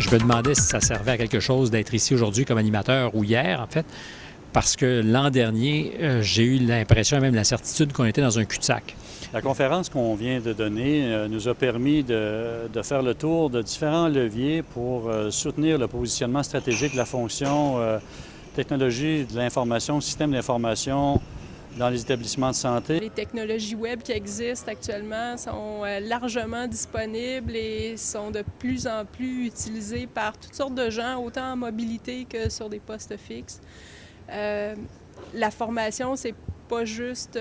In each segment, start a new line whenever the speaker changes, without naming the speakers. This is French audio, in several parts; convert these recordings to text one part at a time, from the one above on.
Je me demandais si ça servait à quelque chose d'être ici aujourd'hui comme animateur ou hier, en fait, parce que l'an dernier, j'ai eu l'impression, même la certitude qu'on était dans un cul-de-sac.
La conférence qu'on vient de donner nous a permis de faire le tour de différents leviers pour soutenir le positionnement stratégique de la fonction technologie de l'information, système d'information dans les établissements de santé.
Les technologies web qui existent actuellement sont largement disponibles et sont de plus en plus utilisées par toutes sortes de gens, autant en mobilité que sur des postes fixes. La formation, c'est pas juste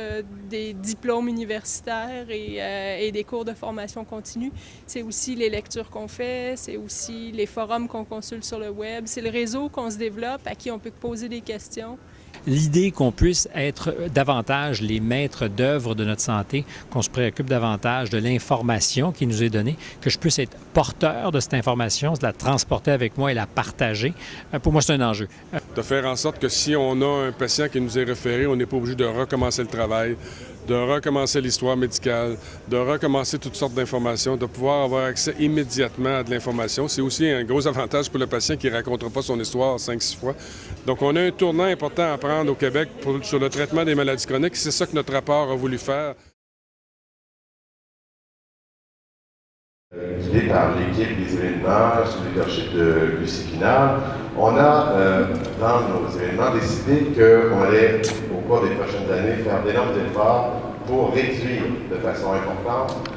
des diplômes universitaires et des cours de formation continue, c'est aussi les lectures qu'on fait, c'est aussi les forums qu'on consulte sur le web, c'est le réseau qu'on se développe, à qui on peut poser des questions.
L'idée qu'on puisse être davantage les maîtres d'œuvre de notre santé, qu'on se préoccupe davantage de l'information qui nous est donnée, que je puisse être porteur de cette information, de la transporter avec moi et la partager, pour moi, c'est un enjeu.
De faire en sorte que si on a un patient qui nous est référé, on n'est pas obligé de recommencer le travail, de recommencer l'histoire médicale, de recommencer toutes sortes d'informations, de pouvoir avoir accès immédiatement à de l'information. C'est aussi un gros avantage pour le patient qui ne racontera pas son histoire 5-6 fois. Donc, on a un tournant important à prendre au Québec sur le traitement des maladies chroniques. C'est ça que notre rapport a voulu faire.
Guidé par l'équipe des événements, sous le leadership de Lucie Pinard, on a, dans nos événements, décidé qu'on allait, au cours des prochaines années, faire d'énormes efforts pour réduire de façon importante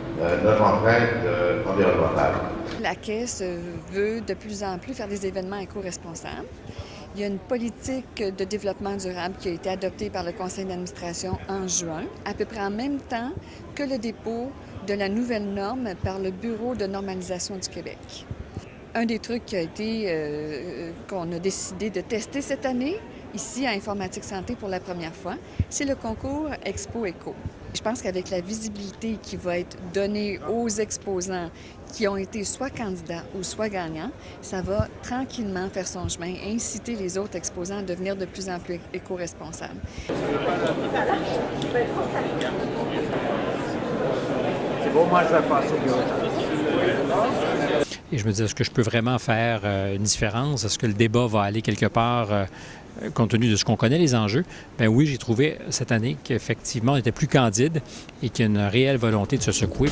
notre empreinte environnementale.
La Caisse veut de plus en plus faire des événements éco-responsables. Il y a une politique de développement durable qui a été adoptée par le conseil d'administration en juin, à peu près en même temps que le dépôt de la nouvelle norme par le Bureau de normalisation du Québec. Un des trucs qui a été, qu'on a décidé de tester cette année, ici à Informatique Santé pour la première fois, c'est le concours Expo Éco. Je pense qu'avec la visibilité qui va être donnée aux exposants qui ont été soit candidats ou soit gagnants, ça va tranquillement faire son chemin et inciter les autres exposants à devenir de plus en plus éco-responsables.
C'est bon, moi je vais passer au bureau.
Et je me dis, est-ce que je peux vraiment faire une différence? Est-ce que le débat va aller quelque part compte tenu de ce qu'on connaît, les enjeux? Bien oui, j'ai trouvé cette année qu'effectivement, on était plus candide et qu'il y a une réelle volonté de se secouer.